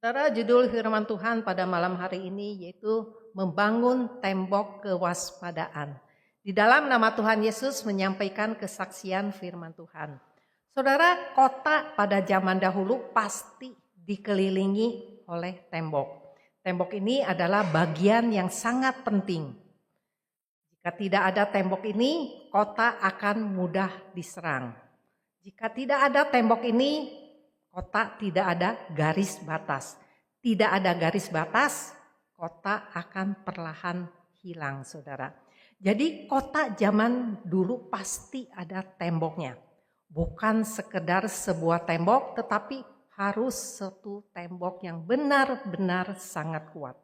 Saudara, judul firman Tuhan pada malam hari ini yaitu membangun tembok kewaspadaan. Di dalam nama Tuhan Yesus menyampaikan kesaksian firman Tuhan. Saudara, kota pada zaman dahulu pasti dikelilingi oleh tembok. Tembok ini adalah bagian yang sangat penting. Jika tidak ada tembok ini, kota akan mudah diserang. Jika tidak ada tembok ini, kota tidak ada garis batas. Tidak ada garis batas, kota akan perlahan hilang, saudara. Jadi kota zaman dulu pasti ada temboknya. Bukan sekedar sebuah tembok, tetapi harus satu tembok yang benar-benar sangat kuat.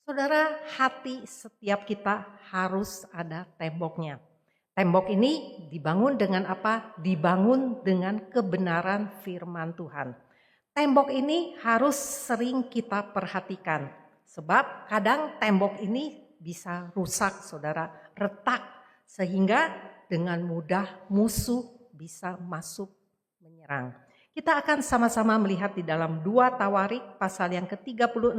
Saudara, hati setiap kita harus ada temboknya. Tembok ini dibangun dengan apa? Dibangun dengan kebenaran firman Tuhan. Tembok ini harus sering kita perhatikan. Sebab kadang tembok ini bisa rusak, saudara, retak. Sehingga dengan mudah musuh bisa masuk menyerang. Kita akan sama-sama melihat di dalam 2 Tawarik pasal yang ke-36,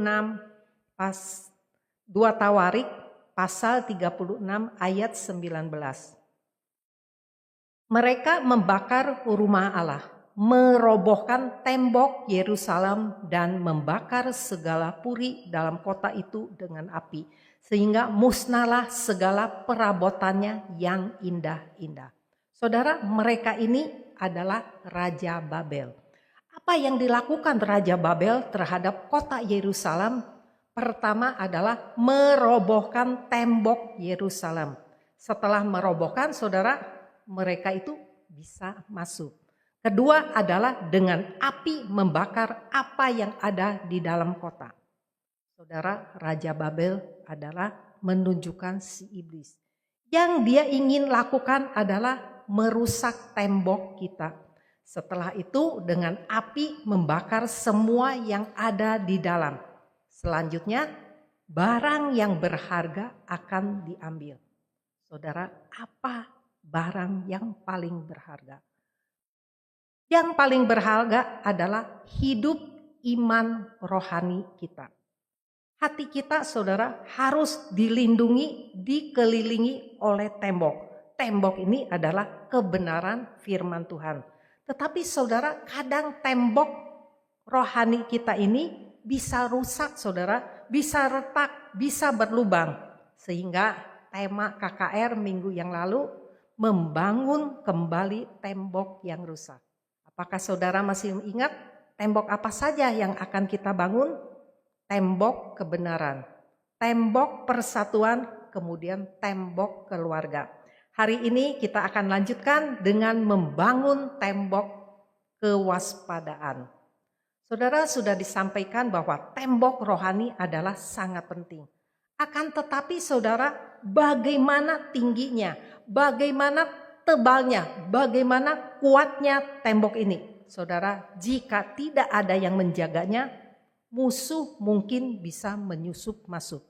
2 Tawarik pasal 36 ayat 19. Mereka membakar rumah Allah, merobohkan tembok Yerusalem dan membakar segala puri dalam kota itu dengan api. Sehingga musnahlah segala perabotannya yang indah-indah. Saudara, mereka ini adalah Raja Babel. Apa yang dilakukan Raja Babel terhadap kota Yerusalem? Pertama adalah merobohkan tembok Yerusalem. Setelah merobohkan, saudara, mereka itu bisa masuk. Kedua adalah dengan api membakar apa yang ada di dalam kota. Saudara, Raja Babel adalah menunjukkan si iblis. Yang dia ingin lakukan adalah merusak tembok kita. Setelah itu dengan api membakar semua yang ada di dalam. Selanjutnya barang yang berharga akan diambil. Saudara, apa barang yang paling berharga? Yang paling berharga adalah hidup iman rohani kita. Hati kita, saudara, harus dilindungi, dikelilingi oleh tembok. Tembok ini adalah kebenaran firman Tuhan. Tetapi saudara, kadang tembok rohani kita ini bisa rusak, saudara, bisa retak, bisa berlubang. Sehingga tema KKR minggu yang lalu membangun kembali tembok yang rusak. Apakah saudara masih ingat tembok apa saja yang akan kita bangun? Tembok kebenaran, tembok persatuan, kemudian tembok keluarga. Hari ini kita akan lanjutkan dengan membangun tembok kewaspadaan. Saudara, sudah disampaikan bahwa tembok rohani adalah sangat penting. Akan tetapi saudara, bagaimana tingginya, bagaimana tebalnya, bagaimana kuatnya tembok ini? Saudara, jika tidak ada yang menjaganya, musuh mungkin bisa menyusup masuk.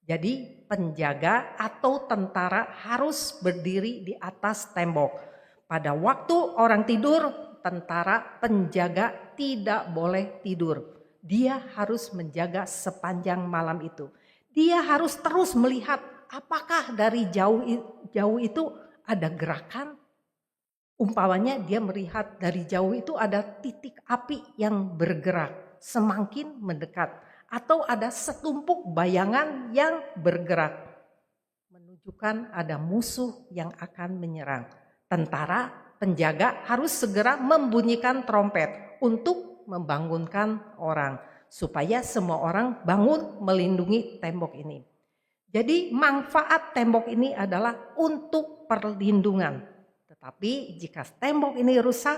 Jadi penjaga atau tentara harus berdiri di atas tembok. Pada waktu orang tidur, tentara penjaga tidak boleh tidur. Dia harus menjaga sepanjang malam itu. Dia harus terus melihat apakah dari jauh itu ada gerakan. Umpamanya dia melihat dari jauh itu ada titik api yang bergerak semakin mendekat. Atau ada setumpuk bayangan yang bergerak. Menunjukkan ada musuh yang akan menyerang. Tentara penjaga harus segera membunyikan trompet untuk membangunkan orang. Supaya semua orang bangun melindungi tembok ini. Jadi manfaat tembok ini adalah untuk perlindungan. Tetapi jika tembok ini rusak,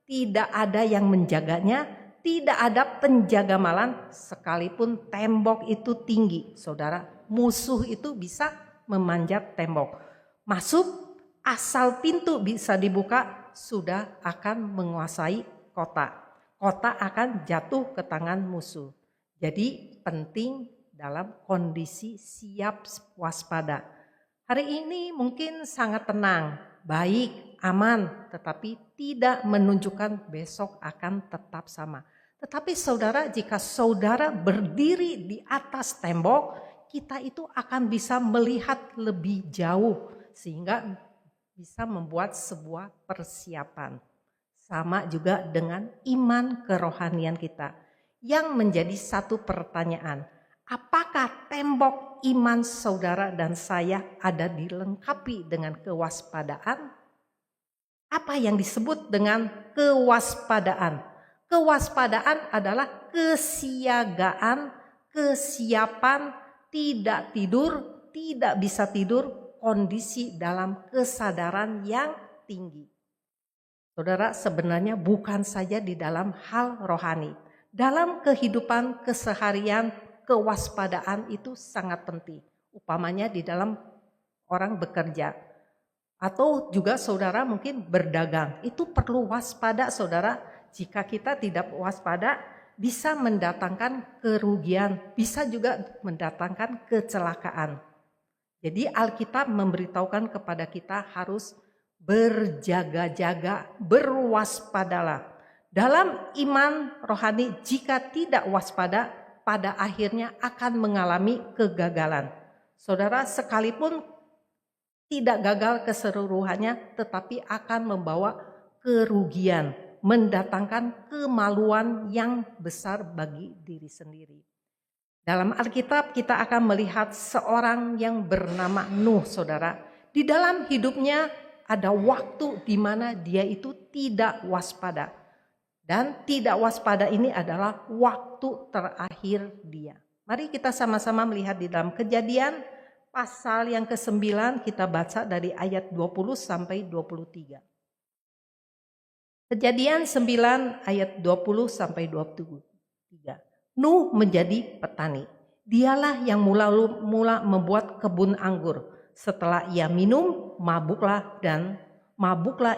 tidak ada yang menjaganya, tidak ada penjaga malam, sekalipun tembok itu tinggi. Saudara, musuh itu bisa memanjat tembok. Masuk, asal pintu bisa dibuka, sudah akan menguasai kota. Kota akan jatuh ke tangan musuh. Jadi penting dalam kondisi siap waspada. Hari ini mungkin sangat tenang, baik, aman, tetapi tidak menunjukkan besok akan tetap sama. Tetapi saudara, jika saudara berdiri di atas tembok, kita itu akan bisa melihat lebih jauh sehingga bisa membuat sebuah persiapan. Sama juga dengan iman kerohanian kita. Yang menjadi satu pertanyaan, apakah tembok iman saudara dan saya ada dilengkapi dengan kewaspadaan? Apa yang disebut dengan kewaspadaan? Kewaspadaan adalah kesiagaan, kesiapan, tidak tidur, tidak bisa tidur, kondisi dalam kesadaran yang tinggi. Saudara, sebenarnya bukan saja di dalam hal rohani. Dalam kehidupan keseharian, kewaspadaan itu sangat penting. Upamanya di dalam orang bekerja. Atau juga saudara mungkin berdagang. Itu perlu waspada saudara. Jika kita tidak waspada, bisa mendatangkan kerugian. Bisa juga mendatangkan kecelakaan. Jadi Alkitab memberitahukan kepada kita harus berjaga-jaga, berwaspadalah. Dalam iman rohani, jika tidak waspada, pada akhirnya akan mengalami kegagalan. Saudara, sekalipun tidak gagal keseluruhannya, tetapi akan membawa kerugian, mendatangkan kemaluan yang besar bagi diri sendiri. Dalam Alkitab kita akan melihat seorang yang bernama Nuh, saudara. Di dalam hidupnya ada waktu di mana dia itu tidak waspada. Dan tidak waspada ini adalah waktu terakhir dia. Mari kita sama-sama melihat di dalam Kejadian pasal yang ke-9, kita baca dari ayat 20 sampai 23. Kejadian 9 ayat 20 sampai 23. Nuh menjadi petani. Dialah yang mula membuat kebun anggur. Setelah ia minum, mabuklah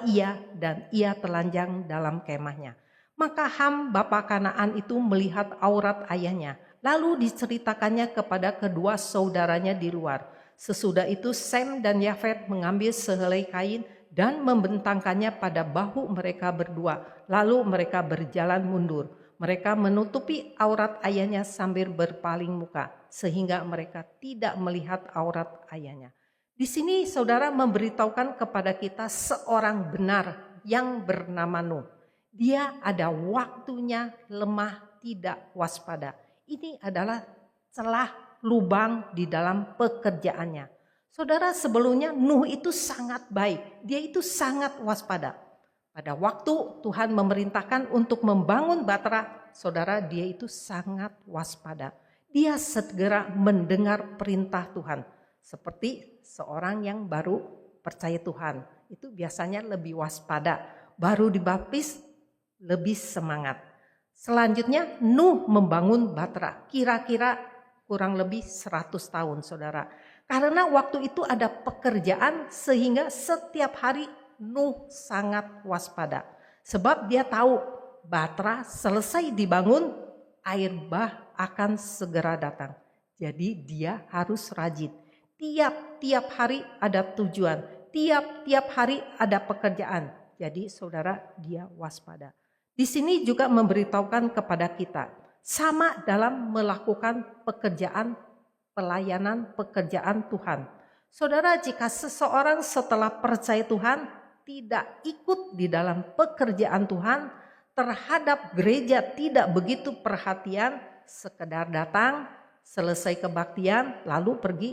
ia dan ia telanjang dalam kemahnya. Maka Ham bapa Kanaan itu melihat aurat ayahnya. Lalu diceritakannya kepada kedua saudaranya di luar. Sesudah itu Sem dan Yafet mengambil sehelai kain dan membentangkannya pada bahu mereka berdua. Lalu mereka berjalan mundur. Mereka menutupi aurat ayahnya sambil berpaling muka. Sehingga mereka tidak melihat aurat ayahnya. Di sini saudara memberitahukan kepada kita seorang benar yang bernama Nuh. Dia ada waktunya lemah, tidak waspada. Ini adalah celah lubang di dalam pekerjaannya. Saudara, sebelumnya Nuh itu sangat baik. Dia itu sangat waspada. Pada waktu Tuhan memerintahkan untuk membangun Batra, saudara, dia itu sangat waspada. Dia segera mendengar perintah Tuhan. Seperti seorang yang baru percaya Tuhan. Itu biasanya lebih waspada. Baru dibaptis, lebih semangat. Selanjutnya Nuh membangun Batra, kira-kira kurang lebih 100 tahun saudara. Karena waktu itu ada pekerjaan sehingga setiap hari Nuh sangat waspada. Sebab dia tahu Batra selesai dibangun, air bah akan segera datang. Jadi dia harus rajin. Tiap-tiap hari ada tujuan, tiap-tiap hari ada pekerjaan. Jadi saudara, dia waspada. Di sini juga memberitahukan kepada kita, sama dalam melakukan pekerjaan pelayanan, pekerjaan Tuhan. Saudara, jika seseorang setelah percaya Tuhan tidak ikut di dalam pekerjaan Tuhan, terhadap gereja tidak begitu perhatian, sekedar datang, selesai kebaktian, lalu pergi,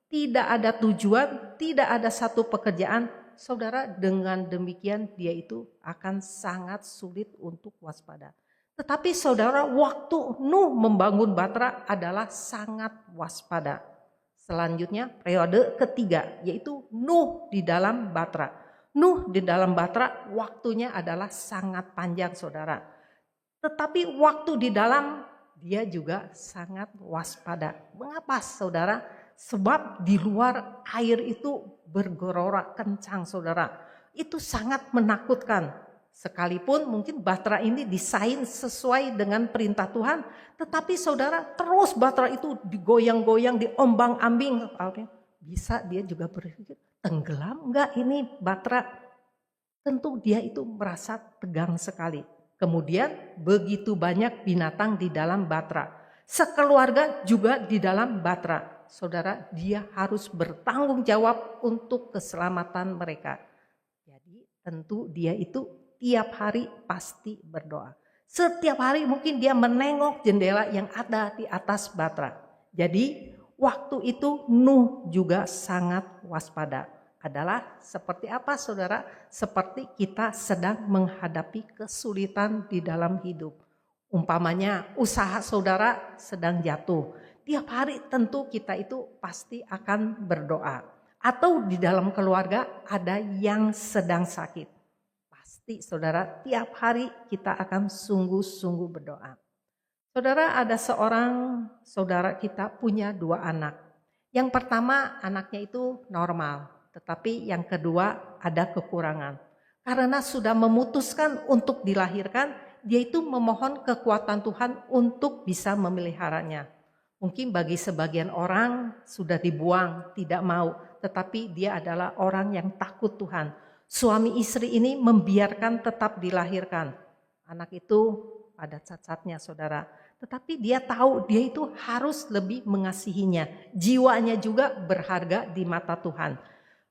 tidak ada tujuan, tidak ada satu pekerjaan, saudara, dengan demikian dia itu akan sangat sulit untuk waspada. Tetapi saudara, waktu Nuh membangun Batra adalah sangat waspada. Selanjutnya periode ketiga, yaitu Nuh di dalam Batra. Nuh di dalam Batra waktunya adalah sangat panjang saudara. Tetapi waktu di dalam dia juga sangat waspada. Mengapa saudara? Sebab di luar air itu bergerorak kencang saudara. Itu sangat menakutkan. Sekalipun mungkin Batra ini desain sesuai dengan perintah Tuhan. Tetapi saudara, terus Batra itu digoyang-goyang, diombang-ambing. Bisa dia juga berpikir, tenggelam enggak ini Batra? Tentu dia itu merasa tegang sekali. Kemudian begitu banyak binatang di dalam batra. Sekeluarga juga di dalam batra. Saudara, dia harus bertanggung jawab untuk keselamatan mereka. Jadi tentu dia itu tiap hari pasti berdoa. Setiap hari mungkin dia menengok jendela yang ada di atas batra. Jadi waktu itu Nuh juga sangat waspada. Adalah seperti apa saudara? Seperti kita sedang menghadapi kesulitan di dalam hidup. Umpamanya usaha saudara sedang jatuh. Tiap hari tentu kita itu pasti akan berdoa. Atau di dalam keluarga ada yang sedang sakit. Pasti saudara tiap hari kita akan sungguh-sungguh berdoa. Saudara, ada seorang saudara kita punya 2 anak. Yang pertama anaknya itu normal. Tetapi yang kedua ada kekurangan. Karena sudah memutuskan untuk dilahirkan, dia itu memohon kekuatan Tuhan untuk bisa memeliharanya. Mungkin bagi sebagian orang sudah dibuang, tidak mau. Tetapi dia adalah orang yang takut Tuhan. Suami istri ini membiarkan tetap dilahirkan. Anak itu ada cacatnya saudara. Tetapi dia tahu dia itu harus lebih mengasihinya. Jiwanya juga berharga di mata Tuhan.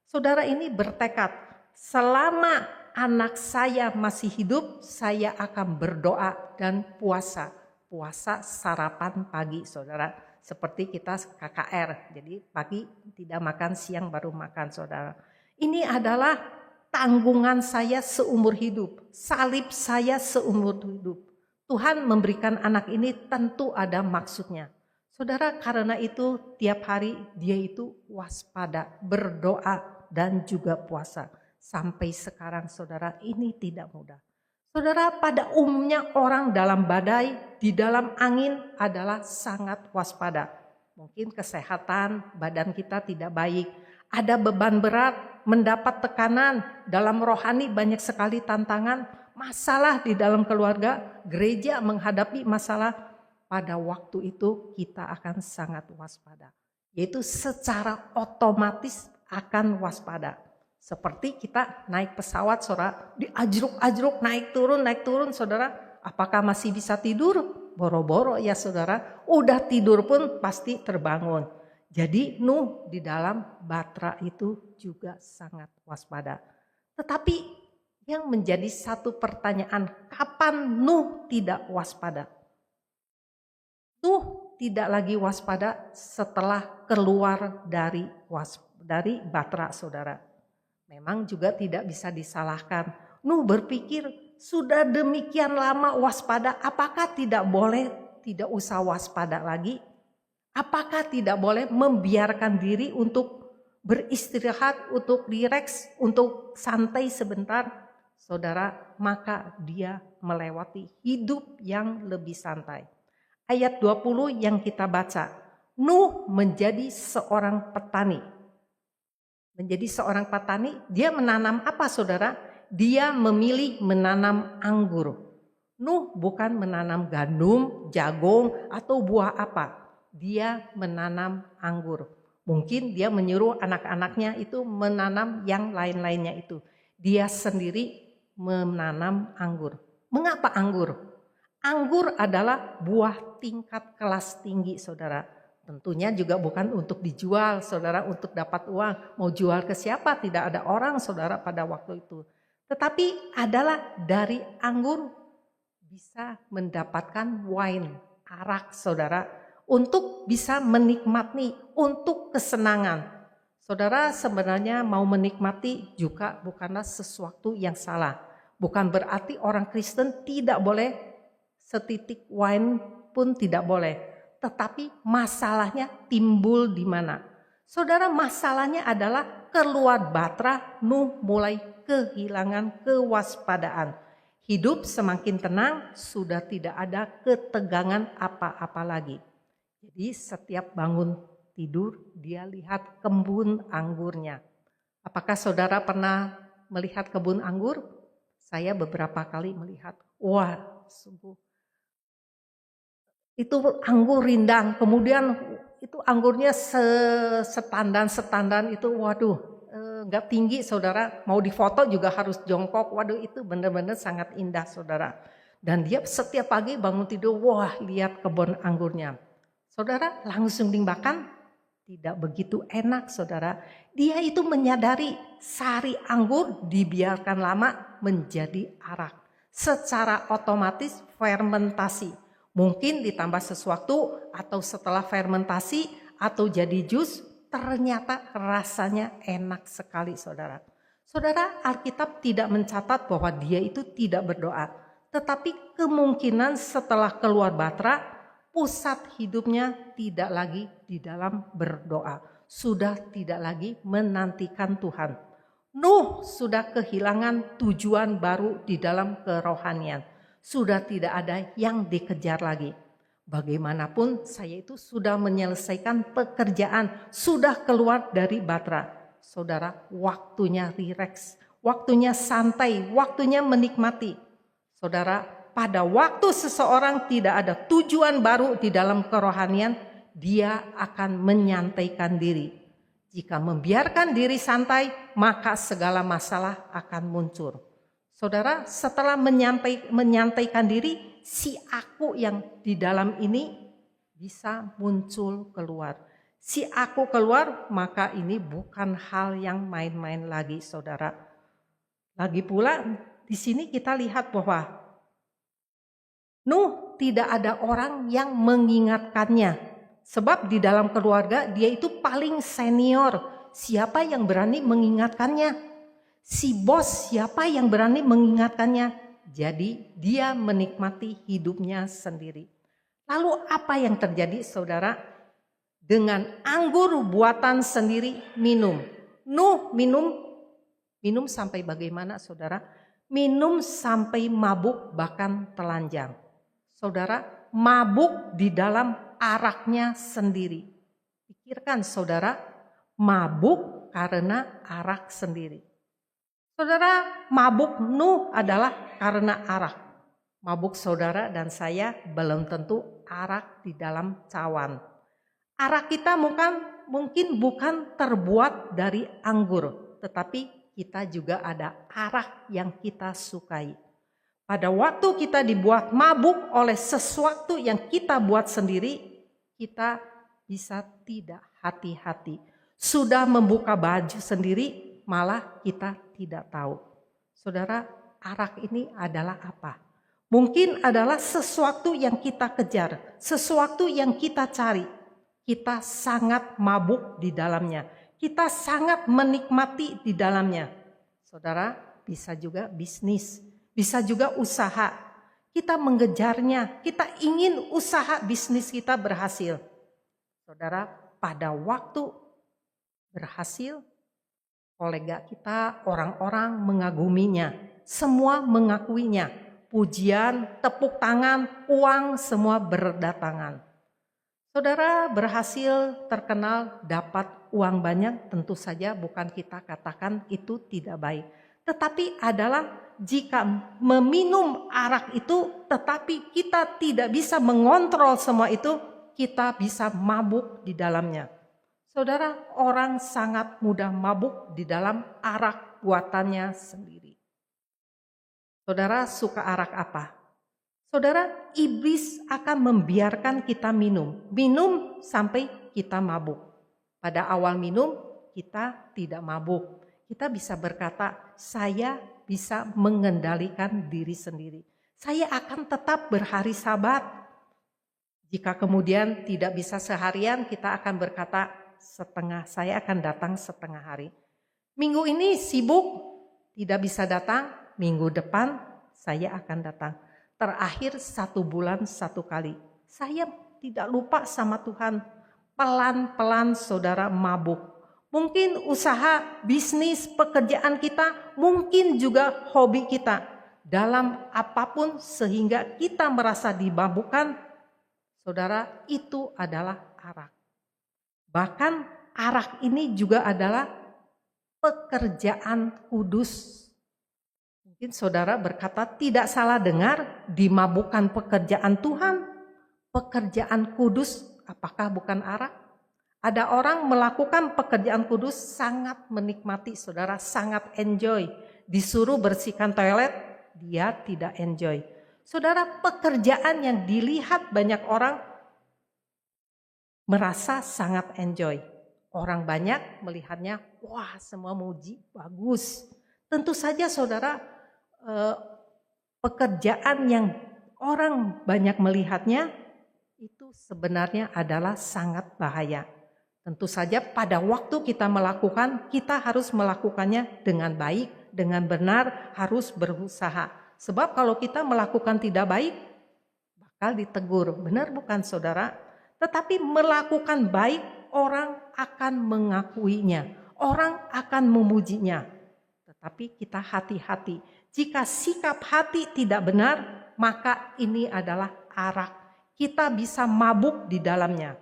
Saudara ini bertekad, selama anak saya masih hidup, saya akan berdoa dan puasa. Puasa sarapan pagi, saudara. Seperti kita KKR, jadi pagi tidak makan, siang baru makan, saudara. Ini adalah tanggungan saya seumur hidup, salib saya seumur hidup. Tuhan memberikan anak ini tentu ada maksudnya. Saudara, karena itu tiap hari dia itu waspada, berdoa, dan juga puasa. Sampai sekarang saudara ini tidak mudah. Saudara, pada umumnya orang dalam badai, di dalam angin adalah sangat waspada. Mungkin kesehatan badan kita tidak baik, ada beban berat, mendapat tekanan, dalam rohani banyak sekali tantangan, masalah di dalam keluarga, gereja menghadapi masalah. Pada waktu itu kita akan sangat waspada. Yaitu secara otomatis akan waspada. Seperti kita naik pesawat saudara, diajruk-ajruk naik turun saudara. Apakah masih bisa tidur? Boro-boro ya saudara, udah tidur pun pasti terbangun. Jadi Nuh di dalam batra itu juga sangat waspada. Tetapi yang menjadi satu pertanyaan, kapan Nuh tidak waspada? Nuh tidak lagi waspada setelah keluar dari batra saudara. Memang juga tidak bisa disalahkan. Nuh berpikir sudah demikian lama waspada, apakah tidak usah waspada lagi? Apakah tidak boleh membiarkan diri untuk beristirahat, untuk rileks, untuk santai sebentar? Saudara, maka dia melewati hidup yang lebih santai. Ayat 20 yang kita baca, Nuh menjadi seorang petani. Menjadi seorang petani, dia menanam apa saudara? Dia memilih menanam anggur. Nuh bukan menanam gandum, jagung, atau buah apa. Dia menanam anggur. Mungkin dia menyuruh anak-anaknya itu menanam yang lain-lainnya itu. Dia sendiri menanam anggur. Mengapa anggur? Anggur adalah buah tingkat kelas tinggi saudara. Tentunya juga bukan untuk dijual saudara, untuk dapat uang. Mau jual ke siapa? Tidak ada orang saudara pada waktu itu. Tetapi adalah dari anggur bisa mendapatkan wine, arak saudara. Untuk bisa menikmati, untuk kesenangan. Saudara sebenarnya mau menikmati juga bukanlah sesuatu yang salah. Bukan berarti orang Kristen tidak boleh setitik wine pun tidak boleh. Tetapi masalahnya timbul di mana? Saudara, masalahnya adalah keluar batra, Nuh mulai kehilangan kewaspadaan. Hidup semakin tenang, sudah tidak ada ketegangan apa-apa lagi. Jadi setiap bangun tidur dia lihat kebun anggurnya. Apakah saudara pernah melihat kebun anggur? Saya beberapa kali melihat. Wah, sungguh. Itu anggur rindang, kemudian itu anggurnya setandan itu, waduh, nggak tinggi saudara. Mau difoto juga harus jongkok, waduh itu benar-benar sangat indah saudara. Dan dia setiap pagi bangun tidur, wah lihat kebun anggurnya. Saudara, langsung dimakan? Tidak begitu enak saudara. Dia itu menyadari sari anggur dibiarkan lama menjadi arak. Secara otomatis fermentasi. Mungkin ditambah sesuatu atau setelah fermentasi atau jadi jus, ternyata rasanya enak sekali saudara. Saudara, Alkitab tidak mencatat bahwa dia itu tidak berdoa. Tetapi kemungkinan setelah keluar batra, pusat hidupnya tidak lagi di dalam berdoa. Sudah tidak lagi menantikan Tuhan. Nuh sudah kehilangan tujuan baru di dalam kerohanian. Sudah tidak ada yang dikejar lagi. Bagaimanapun saya itu sudah menyelesaikan pekerjaan, sudah keluar dari batra. Saudara, waktunya rileks, waktunya santai, waktunya menikmati. Saudara, pada waktu seseorang tidak ada tujuan baru di dalam kerohanian, dia akan menyantaikan diri. Jika membiarkan diri santai, maka segala masalah akan muncul. Saudara, setelah menyantaikan diri, si aku yang di dalam ini bisa muncul keluar. Si aku keluar, maka ini bukan hal yang main-main lagi, saudara. Lagi pula, di sini kita lihat bahwa Nuh tidak ada orang yang mengingatkannya. Sebab di dalam keluarga dia itu paling senior. Siapa yang berani mengingatkannya? Si bos siapa yang berani mengingatkannya? Jadi dia menikmati hidupnya sendiri. Lalu apa yang terjadi saudara? Dengan anggur buatan sendiri minum. Nuh minum sampai bagaimana saudara? Minum sampai mabuk bahkan telanjang. Saudara, mabuk di dalam araknya sendiri. Pikirkan saudara, mabuk karena arak sendiri. Saudara, mabuk Nuh adalah karena arak. Mabuk saudara dan saya belum tentu arak di dalam cawan. Arak kita mungkin bukan terbuat dari anggur, tetapi kita juga ada arak yang kita sukai. Pada waktu kita dibuat mabuk oleh sesuatu yang kita buat sendiri, kita bisa tidak hati-hati. Sudah membuka baju sendiri, malah kita tidak tahu. Saudara, arak ini adalah apa? Mungkin adalah sesuatu yang kita kejar, sesuatu yang kita cari. Kita sangat mabuk di dalamnya. Kita sangat menikmati di dalamnya. Saudara, bisa juga bisnis. Bisa juga usaha, kita mengejarnya, kita ingin usaha bisnis kita berhasil. Saudara, pada waktu berhasil, kolega kita, orang-orang mengaguminya, semua mengakuinya. Pujian, tepuk tangan, uang, semua berdatangan. Saudara berhasil, terkenal, dapat uang banyak, tentu saja bukan kita katakan itu tidak baik. Tetapi adalah jika meminum arak itu tetapi kita tidak bisa mengontrol semua itu, kita bisa mabuk di dalamnya. Saudara, orang sangat mudah mabuk di dalam arak buatannya sendiri. Saudara suka arak apa? Saudara, iblis akan membiarkan kita minum sampai kita mabuk. Pada awal minum kita tidak mabuk. Kita bisa berkata, saya bisa mengendalikan diri sendiri. Saya akan tetap berhari Sabat. Jika kemudian tidak bisa seharian, kita akan berkata setengah, saya akan datang setengah hari. Minggu ini sibuk, tidak bisa datang, minggu depan saya akan datang. Terakhir 1 bulan 1 kali. Saya tidak lupa sama Tuhan. Pelan-pelan saudara mabuk. Mungkin usaha, bisnis, pekerjaan kita, mungkin juga hobi kita. Dalam apapun sehingga kita merasa dimabukkan, saudara, itu adalah arak. Bahkan arak ini juga adalah pekerjaan kudus. Mungkin saudara berkata tidak salah dengar, dimabukkan pekerjaan Tuhan, pekerjaan kudus, apakah bukan arak? Ada orang melakukan pekerjaan kudus sangat menikmati, saudara, sangat enjoy. Disuruh bersihkan toilet, dia tidak enjoy. Saudara, pekerjaan yang dilihat banyak orang merasa sangat enjoy. Orang banyak melihatnya, wah semua muji, bagus. Tentu saja saudara, pekerjaan yang orang banyak melihatnya itu sebenarnya adalah sangat bahaya. Tentu saja pada waktu kita melakukan, kita harus melakukannya dengan baik, dengan benar, harus berusaha. Sebab kalau kita melakukan tidak baik, bakal ditegur. Benar bukan saudara? Tetapi melakukan baik, orang akan mengakuinya. Orang akan memujinya. Tetapi kita hati-hati. Jika sikap hati tidak benar, maka ini adalah arak. Kita bisa mabuk di dalamnya.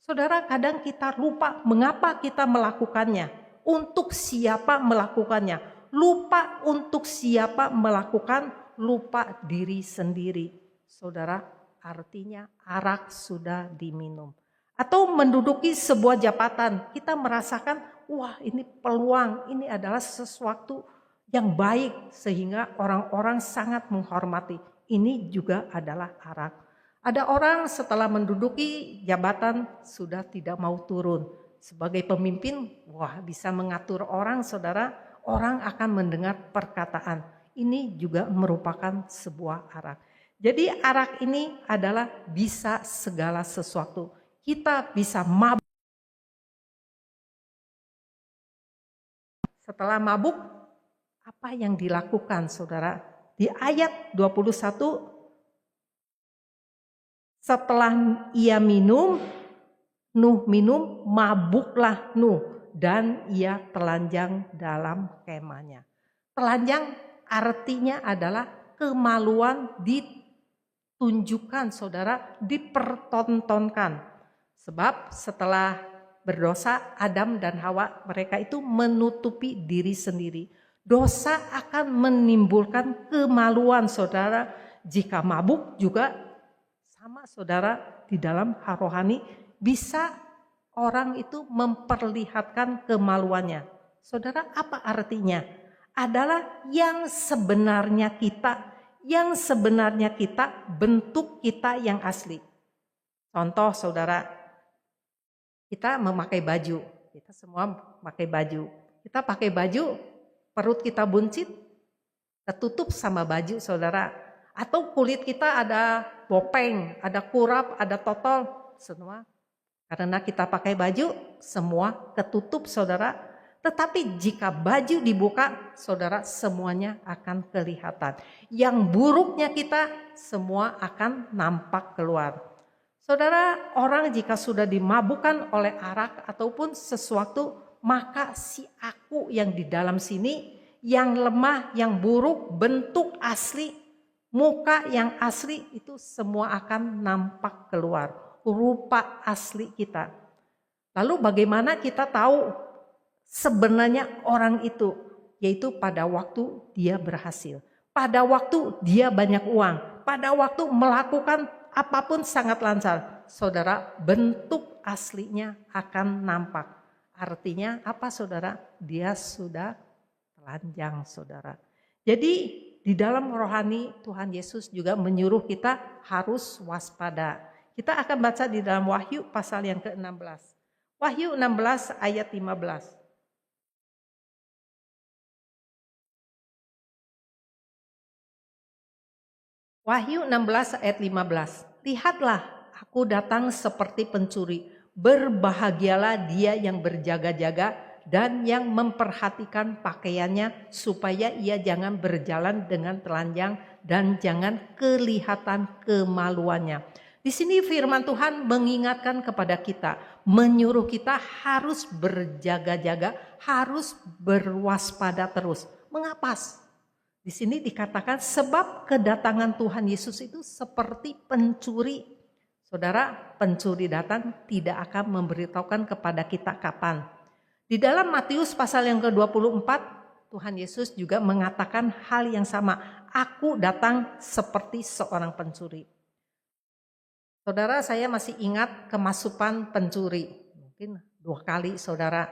Saudara, kadang kita lupa mengapa kita melakukannya. Untuk siapa melakukannya. Lupa untuk siapa melakukan, lupa diri sendiri. Saudara, artinya arak sudah diminum. Atau menduduki sebuah jabatan, kita merasakan, wah ini peluang, ini adalah sesuatu yang baik sehingga orang-orang sangat menghormati. Ini juga adalah arak. Ada orang setelah menduduki jabatan sudah tidak mau turun. Sebagai pemimpin, wah bisa mengatur orang saudara, orang akan mendengar perkataan. Ini juga merupakan sebuah arak. Jadi arak ini adalah bisa segala sesuatu. Kita bisa mabuk. Setelah mabuk, apa yang dilakukan saudara? Di ayat 21, setelah ia minum, Nuh minum, mabuklah Nuh dan ia telanjang dalam kemahnya. Telanjang artinya adalah kemaluan ditunjukkan saudara, dipertontonkan. Sebab setelah berdosa Adam dan Hawa, mereka itu menutupi diri sendiri. Dosa akan menimbulkan kemaluan saudara. Jika mabuk juga sama saudara, di dalam rohani bisa orang itu memperlihatkan kemaluannya. Saudara, apa artinya? Adalah yang sebenarnya kita, bentuk kita yang asli. Contoh saudara, kita memakai baju, kita semua memakai baju. Kita pakai baju, perut kita buncit, ketutup sama baju saudara. Atau kulit kita ada bopeng, ada kurap, ada totol, semua. Karena kita pakai baju, semua ketutup saudara. Tetapi jika baju dibuka, saudara semuanya akan kelihatan. Yang buruknya kita, semua akan nampak keluar. Saudara, orang jika sudah dimabukkan oleh arak ataupun sesuatu, maka si aku yang di dalam sini, yang lemah, yang buruk, bentuk asli, muka yang asli itu semua akan nampak keluar. Rupa asli kita. Lalu bagaimana kita tahu sebenarnya orang itu? Yaitu pada waktu dia berhasil. Pada waktu dia banyak uang. Pada waktu melakukan apapun sangat lancar. Saudara, bentuk aslinya akan nampak. Artinya apa saudara? Dia sudah telanjang saudara. Jadi di dalam rohani Tuhan Yesus juga menyuruh kita harus waspada. Kita akan baca di dalam Wahyu pasal yang ke-16. Wahyu 16 ayat 15. Wahyu 16 ayat 15. Lihatlah, aku datang seperti pencuri. Berbahagialah dia yang berjaga-jaga dan yang memperhatikan pakaiannya supaya ia jangan berjalan dengan telanjang dan jangan kelihatan kemaluannya. Di sini firman Tuhan mengingatkan kepada kita, menyuruh kita harus berjaga-jaga, harus berwaspada terus. Mengapa? Di sini dikatakan sebab kedatangan Tuhan Yesus itu seperti pencuri. Saudara, pencuri datang tidak akan memberitahukan kepada kita kapan. Di dalam Matius pasal yang ke-24, Tuhan Yesus juga mengatakan hal yang sama. Aku datang seperti seorang pencuri. Saudara, saya masih ingat kemasukan pencuri. Mungkin 2 kali saudara,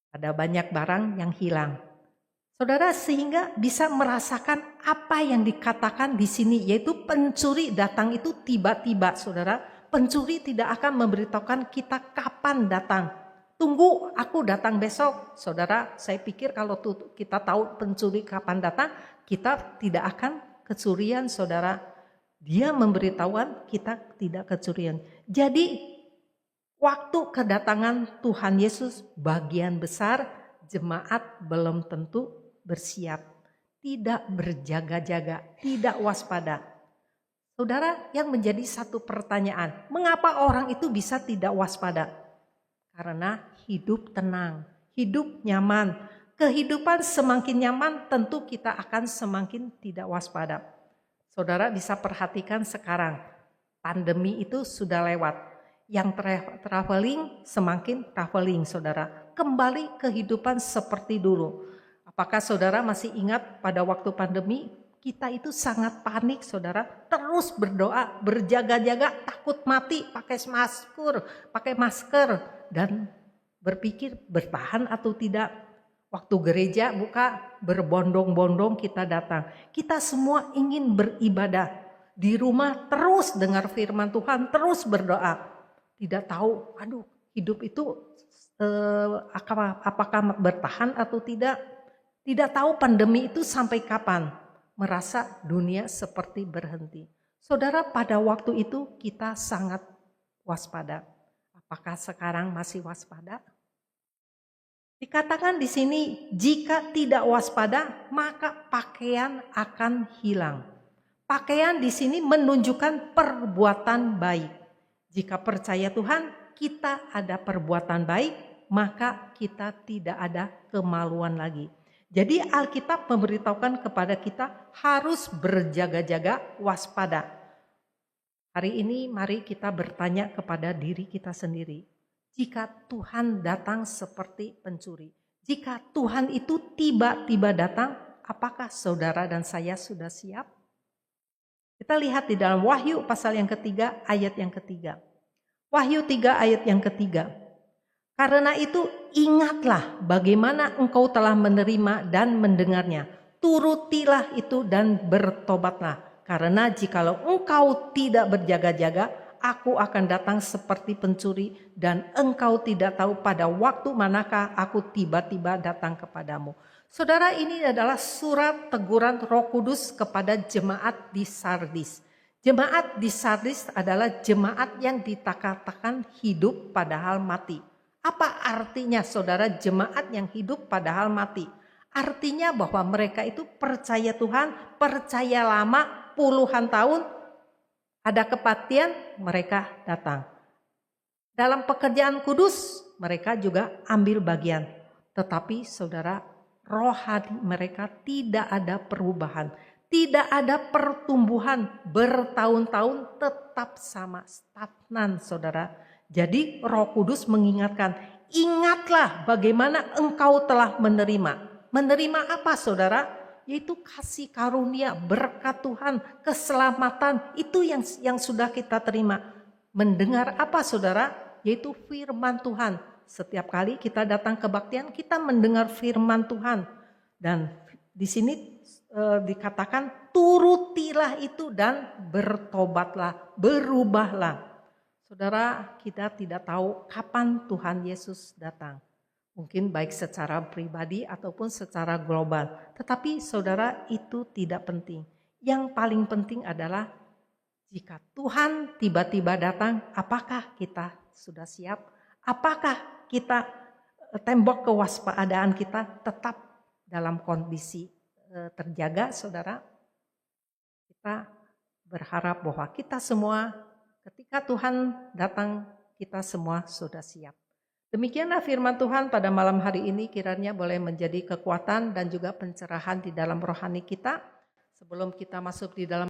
ada banyak barang yang hilang. Saudara, sehingga bisa merasakan apa yang dikatakan di sini, yaitu pencuri datang itu tiba-tiba. Saudara, pencuri tidak akan memberitahukan kita kapan datang. Tunggu, aku datang besok. Saudara, saya pikir kalau kita tahu pencuri kapan datang, kita tidak akan kecurian, saudara. Dia memberitahukan kita tidak kecurian. Jadi, waktu kedatangan Tuhan Yesus, bagian besar jemaat belum tentu bersiap, tidak berjaga-jaga, tidak waspada. Saudara, yang menjadi satu pertanyaan, mengapa orang itu bisa tidak waspada? Karena hidup tenang, hidup nyaman. Kehidupan semakin nyaman, tentu kita akan semakin tidak waspada. Saudara bisa perhatikan sekarang, pandemi itu sudah lewat. Yang traveling semakin traveling, saudara. Kembali kehidupan seperti dulu. Apakah saudara masih ingat pada waktu pandemi kita itu sangat panik, saudara, terus berdoa, berjaga-jaga, takut mati, pakai masker dan berpikir bertahan atau tidak. Waktu gereja buka, berbondong-bondong kita datang. Kita semua ingin beribadah. Di rumah terus dengar firman Tuhan, terus berdoa. Tidak tahu, hidup itu apakah bertahan atau tidak. Tidak tahu pandemi itu sampai kapan, merasa dunia seperti berhenti. Saudara, pada waktu itu kita sangat waspada. Apakah sekarang masih waspada? Dikatakan di sini, jika tidak waspada, maka pakaian akan hilang. Pakaian di sini menunjukkan perbuatan baik. Jika percaya Tuhan, kita ada perbuatan baik, maka kita tidak ada kemaluan lagi. Jadi Alkitab memberitahukan kepada kita harus berjaga-jaga, waspada. Hari ini mari kita bertanya kepada diri kita sendiri. Jika Tuhan datang seperti pencuri, jika Tuhan itu tiba-tiba datang, apakah saudara dan saya sudah siap? Kita lihat di dalam Wahyu pasal yang ketiga, ayat yang ketiga. Wahyu 3 ayat yang ketiga. Karena itu ingatlah bagaimana engkau telah menerima dan mendengarnya. Turutilah itu dan bertobatlah. Karena jikalau engkau tidak berjaga-jaga, aku akan datang seperti pencuri dan engkau tidak tahu pada waktu manakah aku tiba-tiba datang kepadamu. Saudara, ini adalah surat teguran Roh Kudus kepada jemaat di Sardis. Jemaat di Sardis adalah jemaat yang dikatakan hidup padahal mati. Apa artinya saudara jemaat yang hidup padahal mati? Artinya bahwa mereka itu percaya Tuhan, percaya lama puluhan tahun, ada kepatian mereka datang. Dalam pekerjaan kudus mereka juga ambil bagian. Tetapi saudara, rohani mereka tidak ada perubahan. Tidak ada pertumbuhan, bertahun-tahun tetap sama, stagnan saudara. Jadi Roh Kudus mengingatkan, ingatlah bagaimana engkau telah menerima. Menerima apa saudara? Yaitu kasih karunia, berkat Tuhan, keselamatan. Itu yang sudah kita terima. Mendengar apa saudara? Yaitu firman Tuhan. Setiap kali kita datang kebaktian, kita mendengar firman Tuhan. Dan di sini dikatakan turutilah itu dan bertobatlah, berubahlah. Saudara, kita tidak tahu kapan Tuhan Yesus datang. Mungkin baik secara pribadi ataupun secara global. Tetapi saudara, itu tidak penting. Yang paling penting adalah jika Tuhan tiba-tiba datang, apakah kita sudah siap? Apakah kita tembok kewaspadaan kita tetap dalam kondisi terjaga, saudara? Kita berharap bahwa kita semua ketika Tuhan datang, kita semua sudah siap. Demikianlah firman Tuhan pada malam hari ini, kiranya boleh menjadi kekuatan dan juga pencerahan di dalam rohani kita. Sebelum kita masuk di dalam